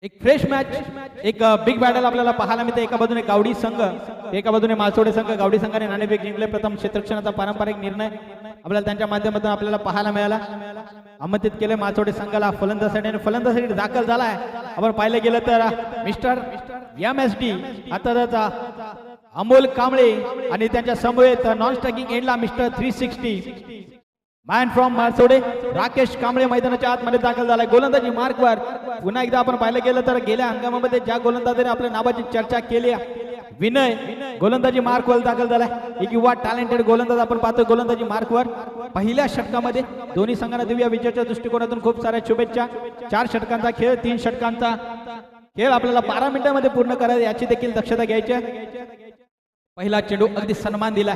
एक fresh match, एक big battle आपल्याला पाहायला मिळते. एका बाजूने गावडी संघ, एका बाजूने मासोडे संघ. गावडी संघाने नाणेफेक जिंकले. प्रथम क्षेत्ररक्षणाचा पारंपरिक निर्णय आपल्याला त्यांच्या माध्यमातून आपल्याला पाहायला मिळाला. आमंत्रित केले मासोडे संघाला फलंदाजासाठी आणि फलंदाजासाठी दाखल झालाय. आपण पाहिलं गेलं तर मिस्टर MSD आता अमोल कांबळे आणि त्यांच्या समवेत नॉन स्ट्रायकिंग एंडला mister 360 man from Masode Rakesh Kamble मैदानाच्या आतमध्ये दाखल झालाय. गोलंदाजी मार्कवर पुन्हा एकदा आपण पाहिलं गेलं तर गेल्या हंगामामध्ये ज्या गोलंदाजाने आपल्या नावाची चर्चा केली, विनय गोलंदाजी मार्कवर दाखल झालाय. एक युवा टॅलेंटेड गोलंदाज आपण पाहतोय गोलंदाजी मार्कवर. पहिल्या षटकामध्ये दोन्ही संघांना दिव्य विजयाच्या दृष्टिकोनातून खूप साऱ्या शुभेच्छा. 4 षटकांचा खेळ, 3 षटकांचा खेळ आपल्याला 12 मिनिटांमध्ये पूर्ण करायचा याची देखील दक्षता घ्यायची. पहिला चेंडू अगदी सन्मान दिला.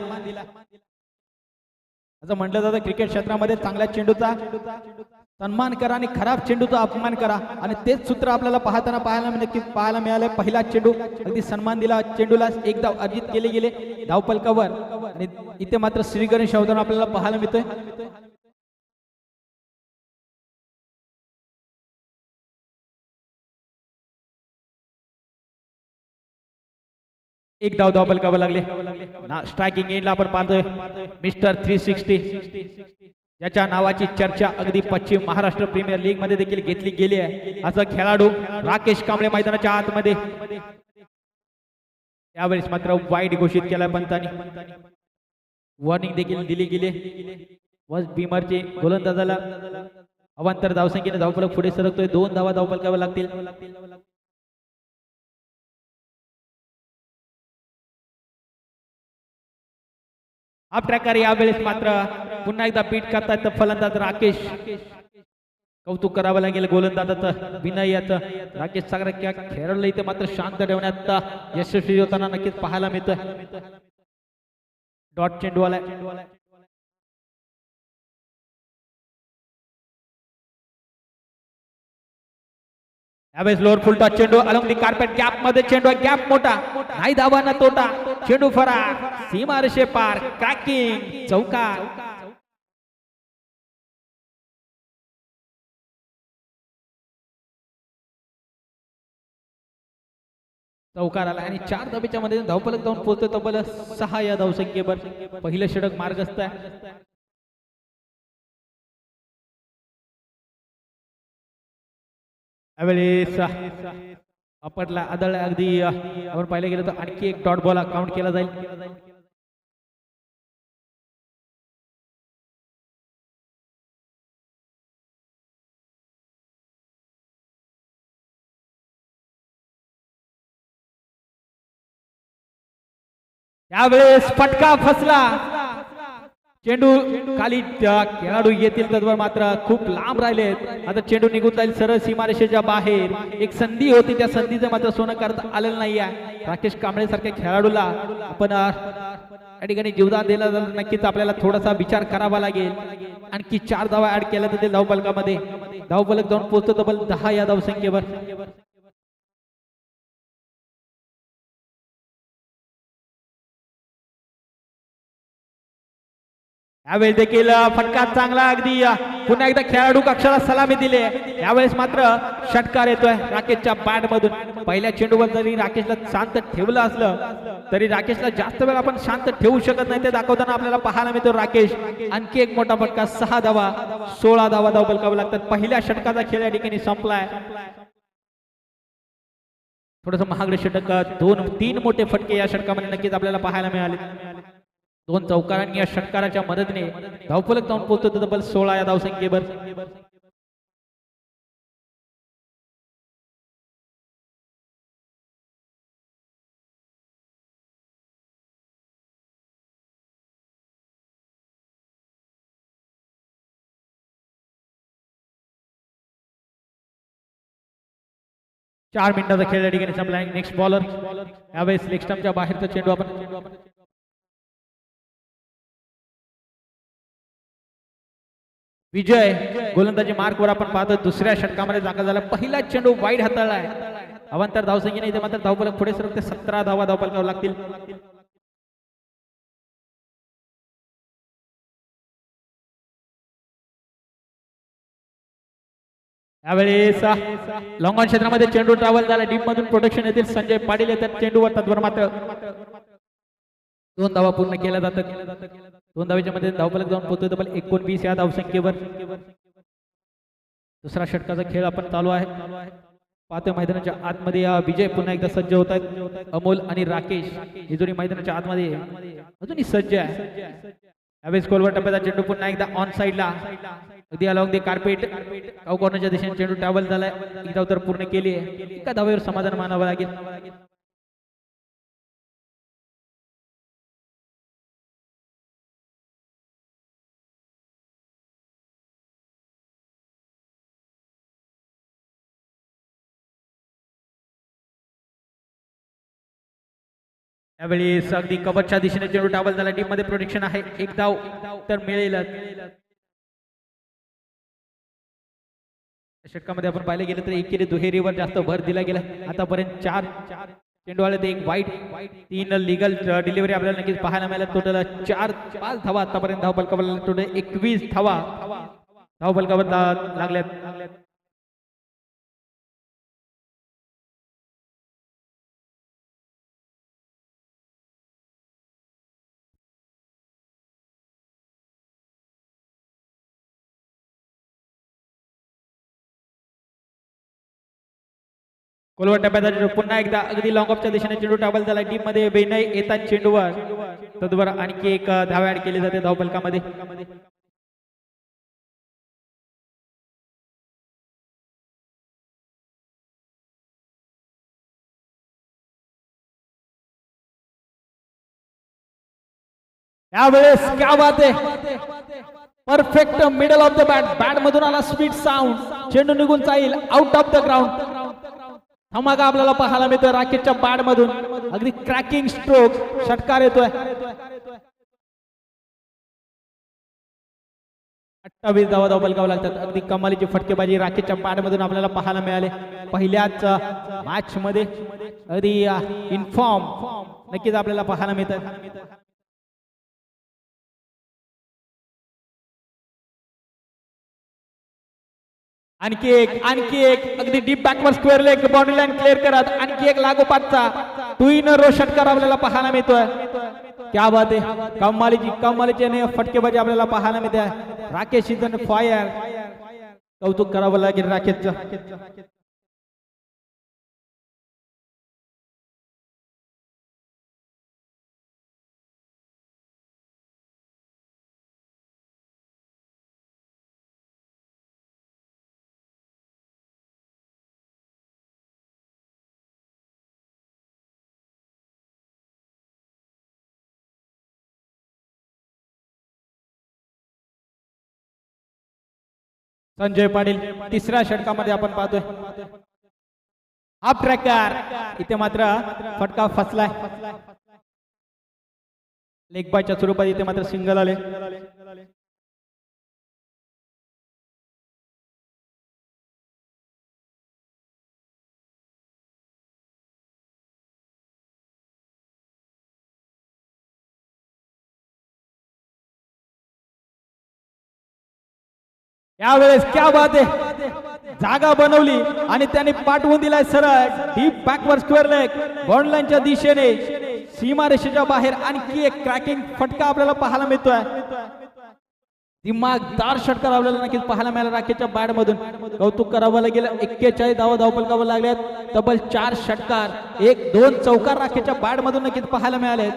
असं म्हटलं जातं क्रिकेट क्षेत्रामध्ये चांगल्या चेंडूचा सन्मान करा आणि खराब चेंडूचा अपमान करा, आणि तेच सूत्र आपल्याला नक्कीच पाहायला मिळाले. पहिला चेंडू अगदी सन्मान दिला. चेंडूला एक धाव अर्जित केले गेले धावफलकावर, आणि इथे मात्र श्रीगणेश अवधान आपल्याला पाहायला मिळतोय. एक धाव धावफलकावर लागले. स्ट्रायकिंग एंडला आपण पाहतोय मिस्टर 360, याच्या नावाची चर्चा अगदी पश्चिम महाराष्ट्र प्रीमियर लीग मध्ये देखील घेतली गेली आहे. असा खेळाडू राकेश कांबळे मैदानाच्या आतमध्ये. यावेळेस मात्र वाईड घोषित केला पंतांनी. वॉर्निंग देखील दिली गेली. वॉज बीमरचे गोलंदाजाला अवांतर धावसंख्येने धावफलक पुढे सरकतोय. 2 धावा धावफलकावर लागतील. हा प्रकार यावेळेस मात्र पुन्हा एकदा बीट करतात फलंदाज राकेश. कौतुक करावं लागेल गोलंदाजाचं विनय याचं. राकेश सागर खेळाडूला इथे मात्र शांत ठेवण्यात यशस्वी होताना नक्कीच पाहायला मिळतं. डॉट चेंडू आलाय. यावेळेस लोअर फुल टॉस चेंडू अलॉंग दी कार्पेट गॅप मध्ये. चेंडू गॅप मोठा नाही, धावांना तोटा. चेंडू फरार, सीमारेषे पार, क्रॅकिंग, चौकार. चौकार आला आणि 4 धावेच्या मध्ये धावफलक जाऊन पोहोचतो तब्बल 6 या धावसंख्येवर. पहिलं षटक मार्गस्थ आहे. यावेळेस आपटला आदळला अगदी. आपण पाहिलं गेलं तर आणखी एक डॉट बॉल काउंट केला जाईल. यावेळेस फटका फसला. चेंडू खाली खेळाडू येतील तत्वर मात्र खूप लांब राहिलेत. आता चेंडू निघून जाईल सरळ सीमारेषेच्या बाहेर. एक संधी होती, त्या संधीचं मात्र सोनं करता आलेलं नाही आहे. राकेश कांबळे सारख्या खेळाडूला आपण या ठिकाणी जीवदान दिला तर नक्कीच आपल्याला थोडासा विचार करावा लागेल. आणखी 4 धावा ऍड केल्या जातील धावफलकामध्ये. धावफलक जाऊन पोहोचतो तब्बल 10 या धावसंख्येवर. यावेळेस देखील फटका चांगला अगदी. पुन्हा एकदा खेळाडू कक्षाला सलामी दिली. यावेळेस मात्र षटकार येतोय राकेशच्या बॅट मधून. पहिल्या चेंडूवर जरी राकेशला शांत ठेवलं असलं तरी राकेशला जास्त वेळ आपण शांत ठेवू शकत नाही, ते दाखवताना आपल्याला पाहायला मिळतो राकेश. आणखी एक मोठा फटका. 6 धावा, 16 धावा धावफलकावर लागतात. पहिल्या षटकाचा खेळ या ठिकाणी संपलाय. थोडस महागडे षटक, 2-3 मोठे फटके या षटकामध्ये नक्कीच आपल्याला पाहायला मिळाले. 2 चौकारांनी या षटकाराच्या मदतीने धावफलक जाऊन पोहोचतो तब्बल 16 या धावसंख्येवर. चार मिनिटाचा खेळ या ठिकाणी संपला. नेक्स्ट बॉलर यावेळेस लेग स्टंपच्या बाहेरचा चेंडू आपण. विजय गोलंदाजी मार्कवर आपण पाहतो. दुसऱ्या षटकामध्ये दाखल झाला. पहिला चेंडू वाईड हाताळलाय. अवांतर धावसंख्येने इथे मात्र धावफलक पुढे सरकते. 17 धावा धावफलकावर लागतील. यावेळेस लॉंग ऑन क्षेत्रामध्ये चेंडू ट्रॅव्हल झाला, डीप मधून प्रोटेक्शन येतील संजय पाटील येतात चेंडूवर, तत्वर मात्र 2 धावा पूर्ण केल्या जातात. 2 धावेच्या मध्ये धावफलक जाऊन पोहोचतो तब्बल 19 या धावसंख्येवर. दुसरा षटकाचा खेळ आपण चालू आहे. पाहतोय मैदानाच्या आतमध्ये या विजय पुन्हा एकदा सज्ज होत आहेत. अमोल आणि राकेश ही जोडी मैदानाच्या आतमध्ये अजूनही सज्ज आहे. यावेळेस कोलवर टप्प्याचा चेंडू पुन्हा एकदा ऑन साइडला अगदी अलॉंग दी कार्पेट काऊ कॉर्नरच्या दिशेने चेंडू ट्रॅव्हल झालाय. एक धाव तर पूर्ण केली आहे. एका धावेवर समाधान मानावं लागेल. यावेळी अगदी कबरच्या दिशेने चेंडू ट्रॅव्हल झाला, टीम मध्ये प्रोटेक्शन आहे. एक धाव तर मिळेलच. षटकामध्ये आपण पाहिले गेलं तर एकेरी दुहेरीवर जास्त भर दिला गेला. आतापर्यंत 4 चेंडू आले, ते 1 वाईट, 3 लिगल डिलिव्हरी आपल्याला नक्कीच पाहायला मिळाल्या. टोटल 4-5 धावा आतापर्यंत धावफलकावर, टोटल 21 धावा धावफलकावर लागल्यात. कोलवर टप्प्याचा चेंडू पुन्हा एकदा अगदी लॉंग ऑफच्या दिशेने चेंडू ट्रॅव्हल झाला, डीप मध्ये बेनई येतात चेंडूवर, तद्वारा आणखी एक धाव ऍड केली जाते धावफलकामध्ये. यावेळेस क्या बात आहे, perfect middle of the bat मधून आला स्पीड साऊंड, चेंडू निघून जाईल आउट ऑफ द ग्राउंड. धमाका आपल्याला पाहायला मिळतोय राकेशच्या बॅट मधून, अगदी क्रॅकिंग स्ट्रोक षटकार येतोय. 28 धावा धावफलकावर लागतात. अगदी कमालीची फटकेबाजी राकेशच्या बॅट मधून आपल्याला पाहायला मिळाले. पहिल्याच मॅच मध्ये अगदी इन्फॉर्म नक्कीच आपल्याला पाहायला मिळतात. आणखी एक अगदी डीप बॅकवर square leg boundary line clear करत आणखी एक लागोपाठचा 2 इन रो षटकार आपल्याला पाहायला मिळतोय. क्या बात आहे, कमालीची फटकेबाजी आपल्याला पाहायला मिळते. राकेश इज ऑन फायर, कौतुक करावं लागेल राकेशचं. संजय पाटील तिसऱ्या षटकामध्ये आपण पाहतोय हाफ ट्रॅकर, इथे मात्र फटका फसलाय. लेग बायच्या स्वरूपात इथे मात्र सिंगल आले. यावेळेस क्या बात आहे, जागा बनवली आणि त्याने पाठवून दिलाय सरळ डीप बॅकवर स्क्वेअर लेग बाउंड्री लाईनच्या दिशेने सीमारेषेच्या बाहेर. आणखी एक क्रॅकिंग फटका आपल्याला पाहायला मिळतोय. दिमागदार षटकार आपल्याला नक्कीच पाहायला मिळाला राकेशच्या बॅट मधून. कौतुक करावं लागेल. 41 धावा धावफलकावर लागल्यात. तब्बल 4 षटकार, 1-2 चौकार राकेशच्या बॅट मधून नक्कीच पाहायला मिळाले.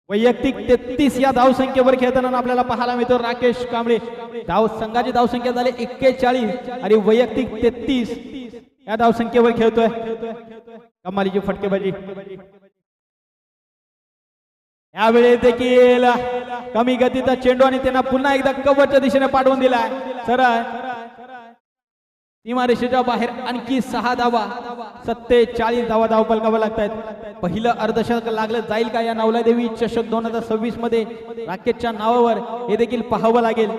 वैयक्तिक 33 या धावसंख्येवर खेळताना आपल्याला पाहायला मिळतो राकेश कांबळे. संघाची धावसंख्या झाली 41 आणि वैयक्तिक 33 या धावसंख्येवर खेळतोय. कमालीची फटकेबाजी. यावेळी देखील कमी गतीचा चेंडू आणि त्यांना पुन्हा एकदा कव्हरच्या दिशेने पाठवून दिलाय सरळ सीमारेषेच्या बाहेर. आणखी 6 धावा, 47 धावा धावफलकावर लागतात. पहिलं अर्धशतक लागलं जाईल का या नवलादेवी चषक 2026 मध्ये राकेशच्या नावावर, हे देखील पाहावं लागेल.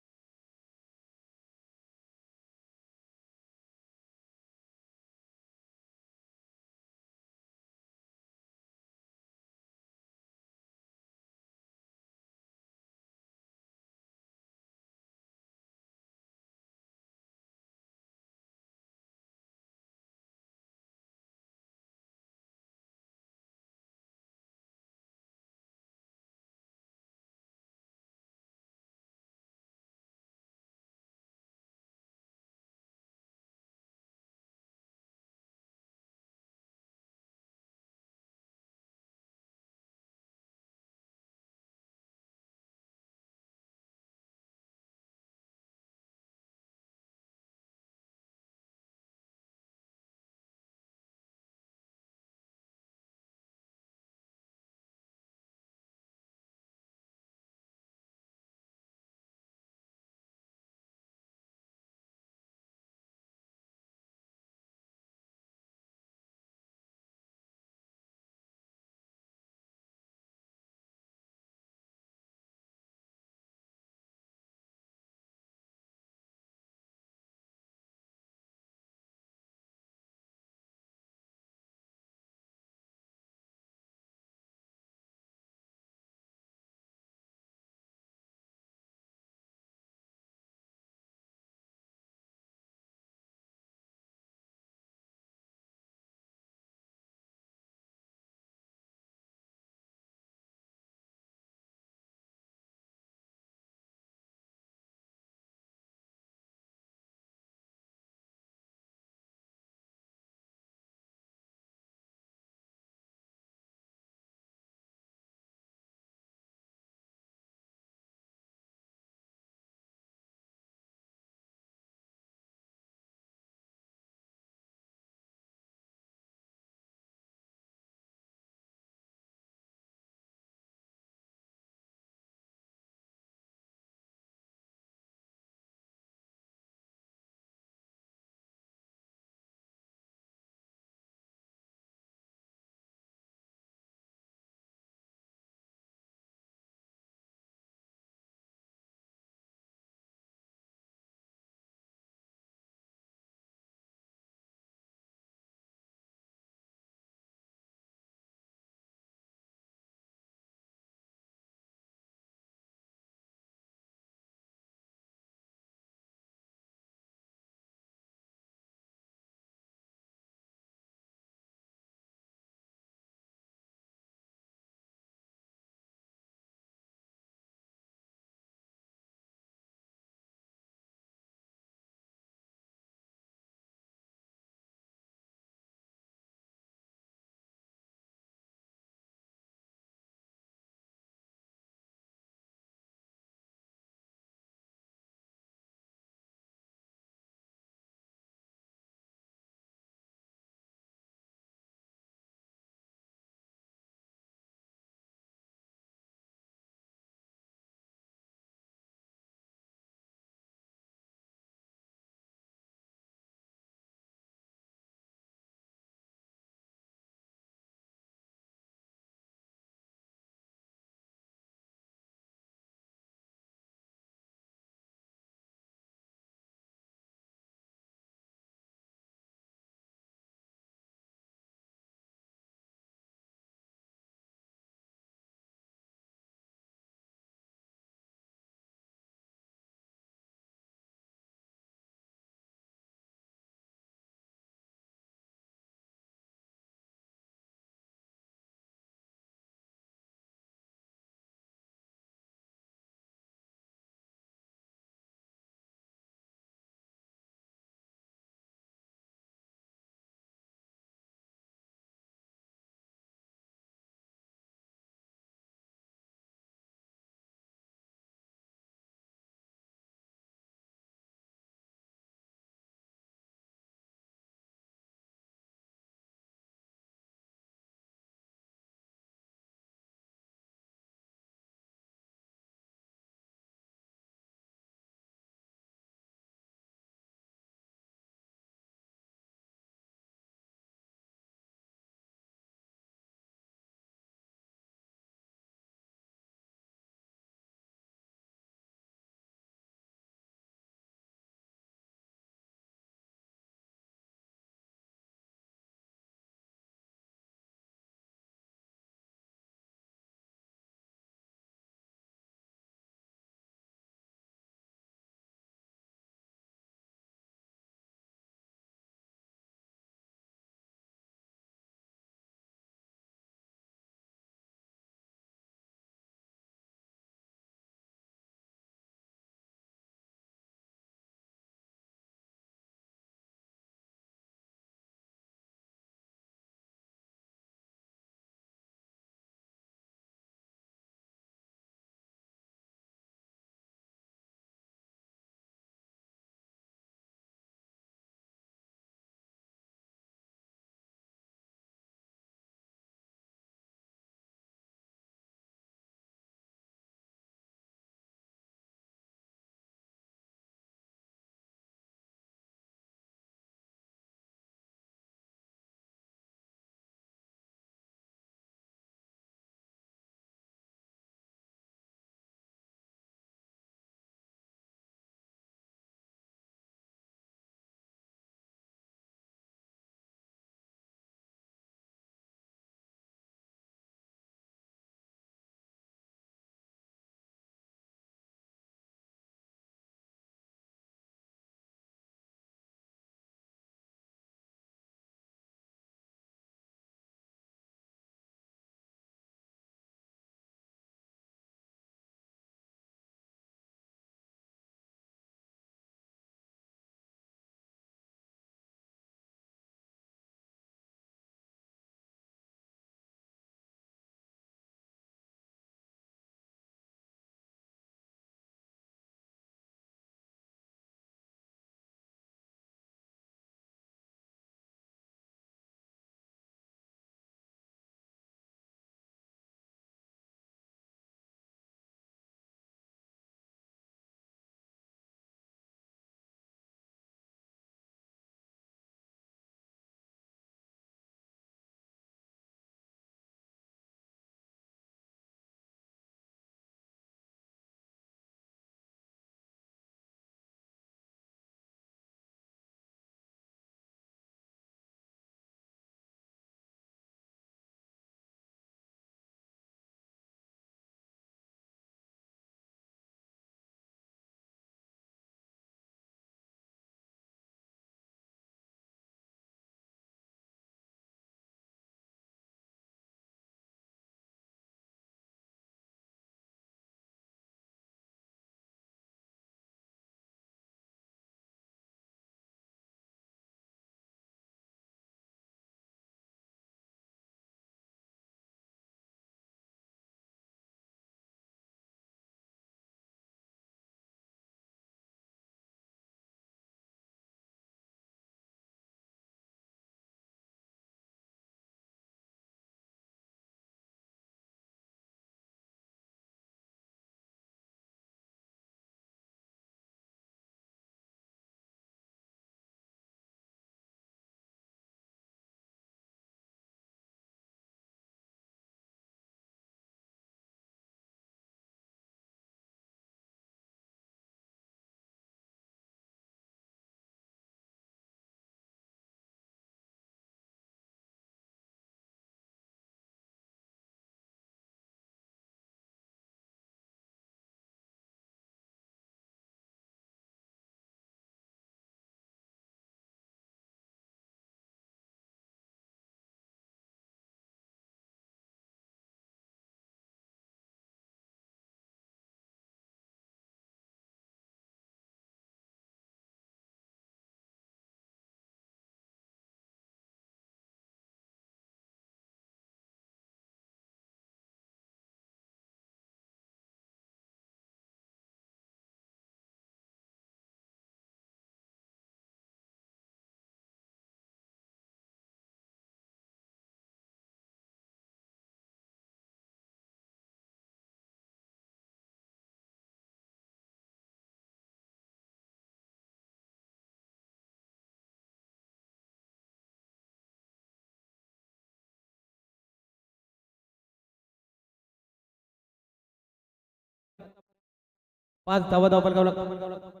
5 धावा धावपलकावर लागतात.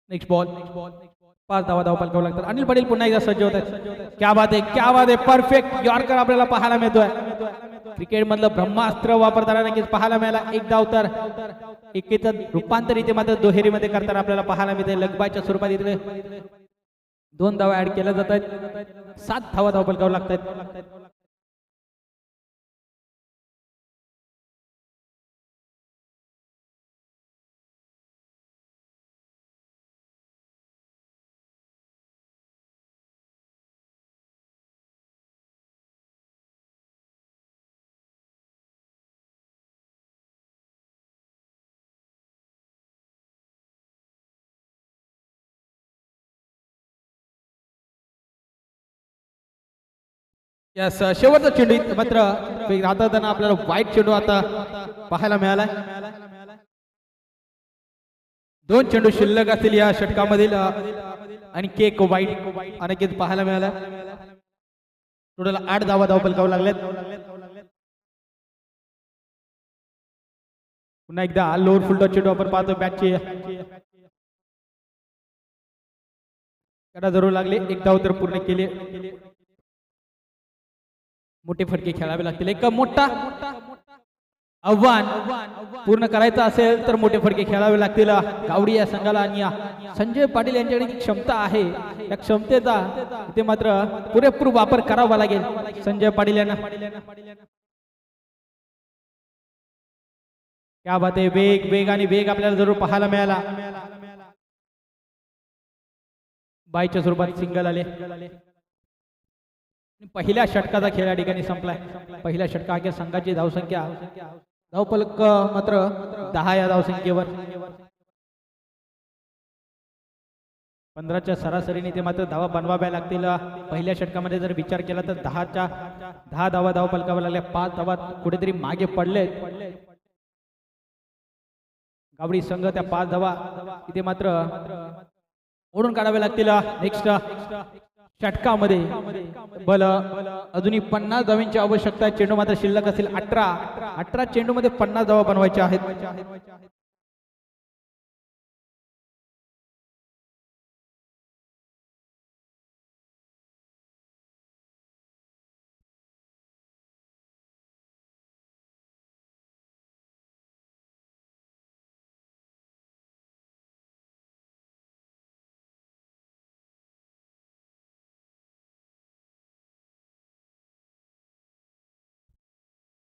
नेक्स्ट बॉल 5 धावा धावपलकावर लागतात. अनिल पाटील पुन्हा एकदा सज्ज होत आहेत. क्या बात आहे, क्या बात आहे, परफेक्ट यॉर्कर आपल्याला पाहायला मिळतोय. क्रिकेट मधलं ब्रह्मास्त्र वापरताना नक्कीच पाहायला मिळाला. एक धाव तर एकेचं रूपांतर इथे मात्र दुहेरीमध्ये करताना आपल्याला पाहायला मिळते. लगबाच्या स्वरूपात इथे 2 धावा ऍड केल्या जात आहेत. 7 धावा धावपलकावर लागतात. यस, शेवटचा चेंडू मात्र राहताना आपल्याला वाईट चेंडू आता पाहायला मिळाला. 2 चेंडू शिल्लक असतील या षटकामधील आणि केक वाईट अनेक पाहायला मिळाला. टोटल 8 धावा धावपलकावर लागल्यात. पुन्हा एकदा लोअर फुल टॉस चेंडू आपण पाहतो. बॅटची जरूर लागले. एक धाव तर पूर्ण केली. मोठे फटके खेळावे लागतील. एक मोठा आव्हान पूर्ण करायचं असेल तर मोठे फटके खेळावे लागतील गावडी या संघाला. आणि संजय पाटील यांच्याकडे क्षमता आहे. या क्षमतेचा इथे मात्र पुरेपूर वापर करावा लागेल संजय पाटील यांना. क्या बात आहे, वेग आणि वेग आपल्याला जरूर पाहायला मिळाला. बाईच्या स्वरूपात सिंगल आले. पहिल्या षटकाचा खेळ या ठिकाणी संपलाय. पहिल्या षटकाच्या संघाची धावसंख्या धावपलक मात्र 10 या धावसंख्येवर. 15च्या सरासरीने ते मात्र धावा बनवाव्या लागतील. पहिल्या षटकामध्ये जर विचार केला तर 10 धावा धावपलकावर लागल्या. 5 धावा कुठेतरी मागे पडले. गावडी संघ त्या 5 धावा इथे मात्र ओढून काढावे लागतील. नेक्स्ट षटकामध्ये बल अजूनही 50 धावांची आवश्यकता. चेंडू मात्र शिल्लक असेल 18 चेंडू मध्ये 50 धावा बनवायच्या आहेत.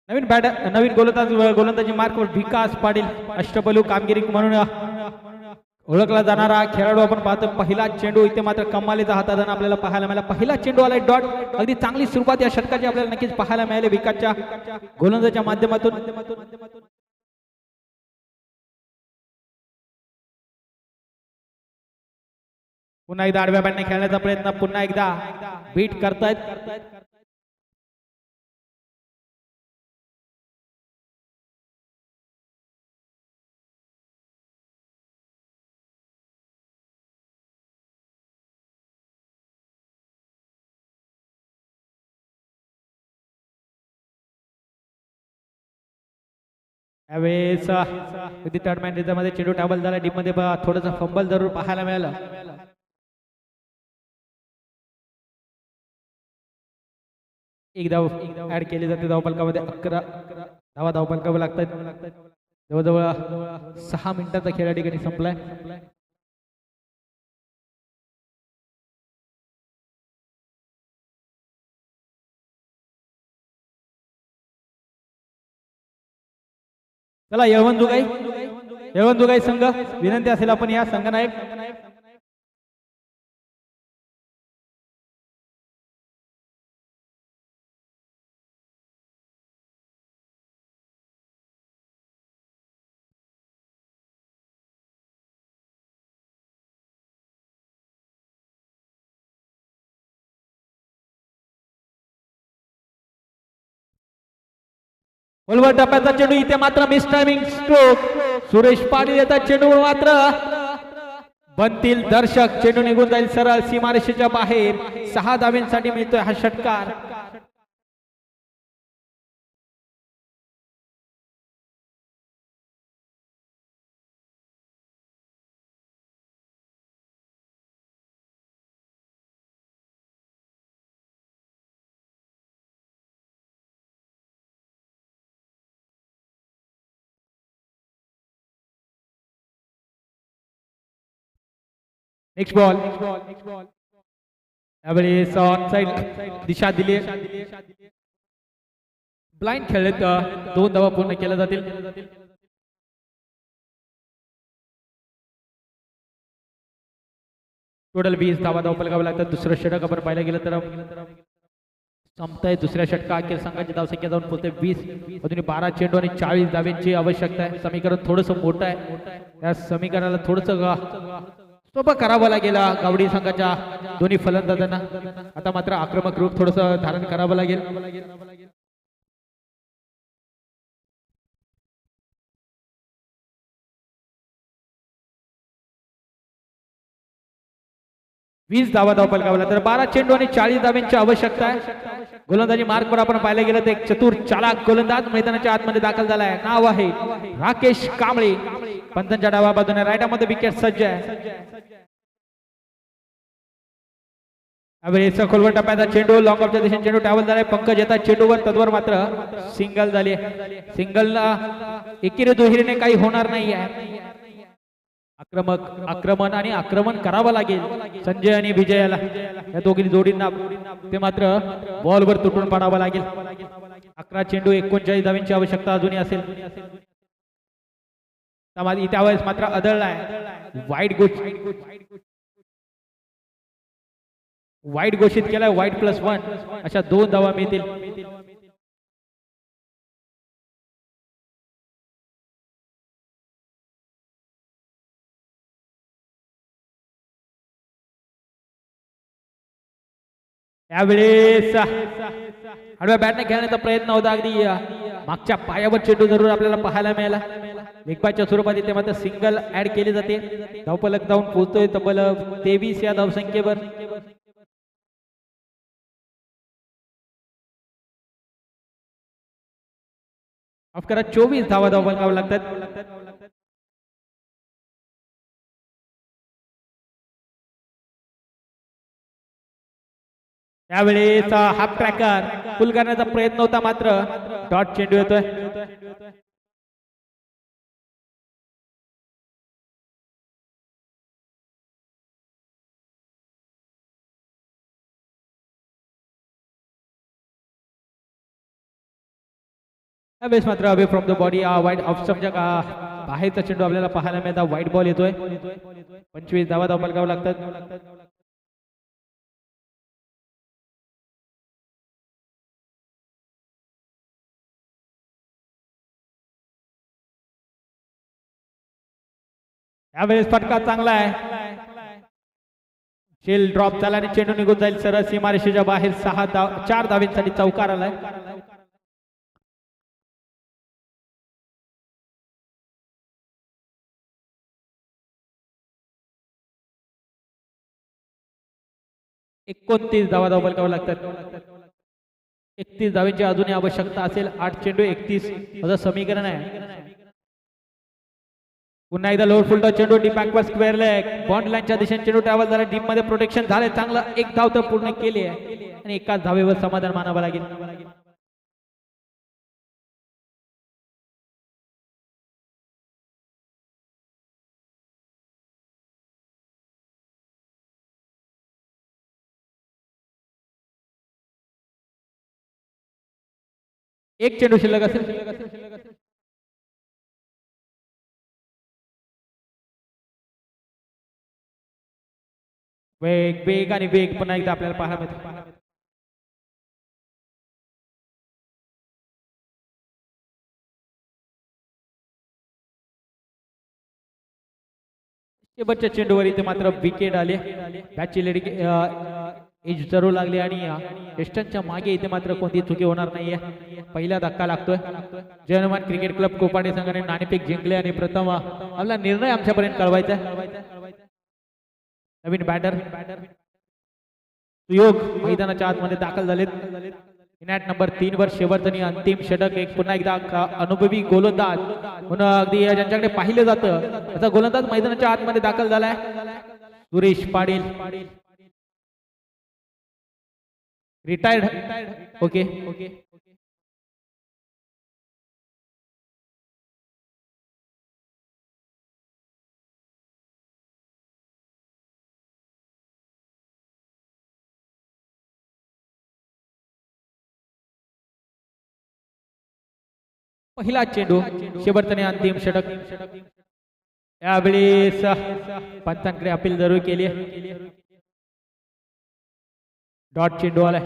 नवीन गोलंदाजी मार्कवर विकास पाटील अष्टपैलू कामगिरी म्हणून ओळखला जाणारा खेळाडू आपण पाहतो. पहिला चेंडू इथे मात्र कमालीचा हातात आपल्याला पाहायला मिळाला. पहिला चेंडू आला डॉट. अगदी चांगली सुरुवात या षटकाची आपल्याला नक्कीच पाहायला मिळाली विकासच्या गोलंदाजीच्या माध्यमातून. पुन्हा एकदा आडव्या बॅटने खेळण्याचा प्रयत्न. पुन्हा एकदा बीट करतायत. यावेळेस अगदी थर्ड मॅन मध्ये चेंडू टाबल झाला. डीप मध्ये थोडंसं फंबल जरूर पाहायला मिळालं. एक धाव ऍड केली जाते धावपलकामध्ये. 11 धावा धावपलकावर लागतात. जवळजवळ 6 मिनिटाचा खेळ या ठिकाणी संपलाय. चला येळवण संघ विनंती असेल आपण या संघनायक खोलवर टप्प्याचा चेंडू इथे मात्र miss timing stroke. Suresh Patil येतात चेंडूवर मात्र बनतील दर्शक. चेंडू निघून जाईल सरळ सीमारेषेच्या बाहेर. 6 धावांसाठी मिळतोय हा षटकार. Next ball. यावेळेस ऑन साइड दिशा दिली. ब्लाइंड खेळलेत. 2 धावा पूर्ण केल्या जातील. टोटल 20 धावा धावपलकावं लागतात. दुसरं षटक आपण पाहायला गेलं तर संपतंय. दुसऱ्या षटका अखेर संघाची धावसंख्या जाऊन पोहोचते 20. अजून 12 चेंडू आणि 40 धाव्यांची आवश्यकता आहे. समीकरण थोडंसं मोठं आहे. त्या समीकरणाला थोडंसं सोपं करावं लागेल गावडी संघाच्या दोन्ही फलंदाजांना. आता मात्र आक्रमक रूप थोडंसं धारण करावं लागेल. 20 धावा धावपलकावला तर 12 चेंडू आणि 40 धाव्यांची आवश्यकता आहे. गोलंदाजी मार्कवर आपण पाहायला गेलं तर एक चतुर चालाक गोलंदाज मैदानाच्या आतमध्ये दाखल झाला आहे. नाव आहे राकेश कांबळे. पंतांच्या डाव्या बाजूने राईटामध्ये विकेट सज्ज आहे. यावेळेस खोलवर टप्प्याचा चेंडू लॉंग ऑफच्या दिशेने चेंडू ट्रॅव्हल झालाय. पंकज येतात चेंडूवर. तद्वर मात्र सिंगल झाली. सिंगलला एकीने दुहेरीने काही होणार नाही आहे. आक्रमण आणि आक्रमण करावं लागेल संजय आणि विजयाला. या दोघी जोडींना ते मात्र बॉलवर तुटून पाडावं लागेल. 11 चेंडू 39 धावांची आवश्यकता अजूनही असेल. त्यावेळेस मात्र आदळलाय. वाईट घोषित केलाय. वाईट +1 अशा 2 धावा मिळतील. यावेळेस आडव्या बॅटने खेळण्याचा प्रयत्न होता. अगदी मागच्या पायावर चेंडू जरूर आपल्याला पाहायला मिळाला. लेगबायच्या स्वरूपात इथे मात्र सिंगल ऍड केली जाते. धावपलक जाऊन पोहोचतोय तब्बल 23 या धावसंख्येवर. माफ करा 24 धावा धावपलकावर लागतात. त्यावेळेस हाफ ट्रॅकर फुल करण्याचा प्रयत्न होता मात्र डॉट चेंडू येतोय. त्यावेळेस मात्र अवे फ्रॉम द बॉडी वाईट ऑफ समजा बाहेरचा चेंडू आपल्याला पाहायला मिळतात. वाईट बॉल येतोय. 25 धावा धावपलकावर लागतात. यावेळेस फटका चांगला आहे. शेल ड्रॉप झाला आणि चेंडू निघून जाईल सरळ सीमारेषेच्या बाहेर. 4 धावांसाठी चौकार आलाय. एकोणतीस धावा धावपलकावर लागतात. 31 धावांची अजूनही आवश्यकता असेल. 8 चेंडू 31 असं समीकरण आहे. पुन्हा एकदा लोअर फुल टॉस चेंडू डीप बॅकवर स्क्वेअर लेग बॉन्ड लाईनच्या दिशेने चेंडू ट्रॅव्हल झाला. डीप मध्ये प्रोटेक्शन झाले चांगलं. 1 धाव तर पूर्ण केली आहे आणि एकाच धावेवर समाधान मानावं लागेल. एक चेंडू शिल्लक असेल. वेग आणि वेग पुन्हा एकदा आपल्याला पाहायला मिळतो. शेवटच्या चेंडूवर इथे मात्र विकेट आले. बॅटची लेडी एज जरू लागली आणि एस्टनच्या मागे इथे मात्र कोणती चुकी होणार नाहीये. पहिला धक्का लागतोय. जय हनुमान क्रिकेट क्लब कोपाडे संघाने नाणेफेक जिंकले आणि प्रथम आपला निर्णय आमच्यापर्यंत कळवायचा. नवीन बॅटर सुयोग मैदानाच्या आतमध्ये दाखल झालेत. इनॅट नंबर 3 वर शेवटचं आणि अंतिम षटक. एक पुन्हा एकदा अनुभवी गोलंदाज म्हणून अगदी ज्यांच्याकडे पाहिलं जातं त्याचा गोलंदाज मैदानाच्या आतमध्ये दाखल झालाय. सुरेश पाटील रिटायर्ड. ओके पहिला चेंडू शेवटने अंतिम षटक. यावेळेस पंचांकडे अपील जरूर केली. डॉट चेंडू आलाय.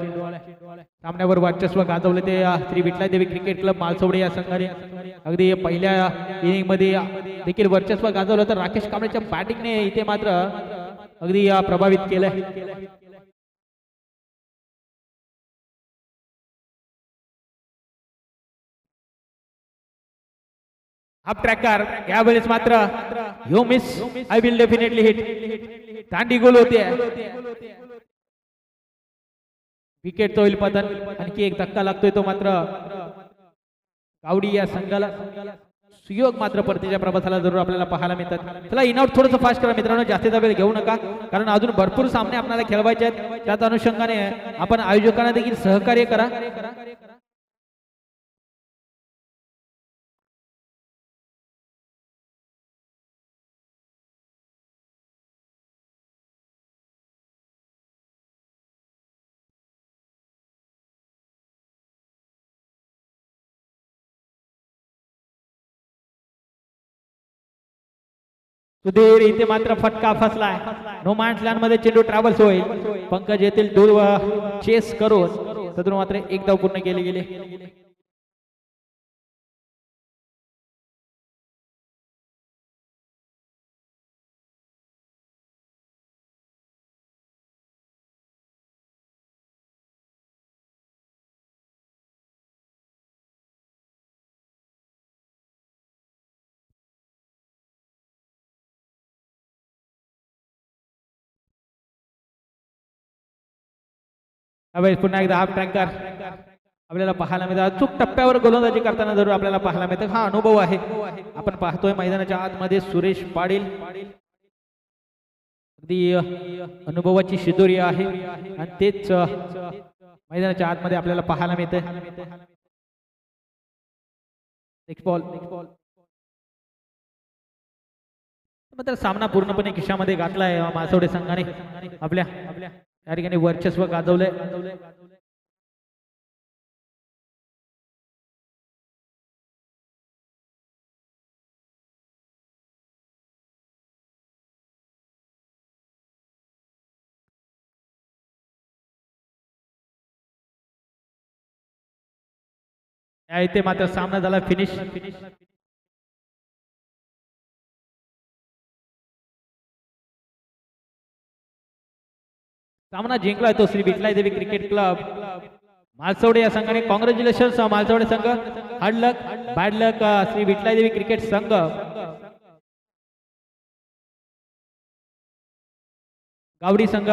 सामन्यावर वर्चस्व गाजवले ते श्री विठ्ठल देवी क्रिकेट क्लब मालसवडे या संघाने. अगदी पहिल्या इनिंग मध्ये देखील वर्चस्व गाजवलं तर राकेश कांबळेच्या बॅटिंगने इथे मात्र अगदी प्रभावित केलंय. हाफ ट्रॅकर यावेळेस मात्र you miss I will definitely hit. दांडी गोल होते. विकेट तो होईल पतन. आणखी एक धक्का लागतोय तो मात्र गावडी या संघाला. सुयोग मात्र परतीच्या प्रवासाला जरूर आपल्याला पाहायला मिळतात. चला इन आउट थोडंसं फास्ट करा मित्रांनो. जास्तीचा वेळ घेऊ नका कारण अजून भरपूर सामने आपल्याला खेळवायचे आहेत. त्याच अनुषंगाने आपण आयोजकांना देखील सहकार्य करा. सुधीर इथे मात्र फटका फसलाय. नो मॅन्स लँड मध्ये चेंडू ट्रॅव्हल्स होईल. पंकज येथील दूर चेस करून सदर मात्र एक धाव पूर्ण केले गेले. त्यावेळेस पुन्हा एकदा हाफ ट्रँकर आपल्याला पाहायला मिळतात. अचूक टप्प्यावर गोलंदाजी करताना जरूर आपल्याला पाहायला मिळतं. हा अनुभव आहे. आपण पाहतोय मैदानाच्या आतमध्ये सुरेश पाटील अगदी अनुभवाची शिदोरी आहे आणि तेच मैदानाच्या आतमध्ये आपल्याला पाहायला मिळते. नेक्स्ट बॉल मात्र सामना पूर्णपणे खिशामध्ये घातलाय मासवडे संघाने. आपल्या या ठिकाणी वर्चस्व गाजवलंय. या इथे मात्र सामना झाला फिनिश. सामना जिंकलाय तो श्री विठ्ठल देवी क्रिकेट क्लब मालसवडे या संघाने. कॉंग्रॅच्युलेशन मालसवडे संघ. हार्ड लक बॅड लक श्री विठ्ठल देवी क्रिकेट संघ. गावडी संघ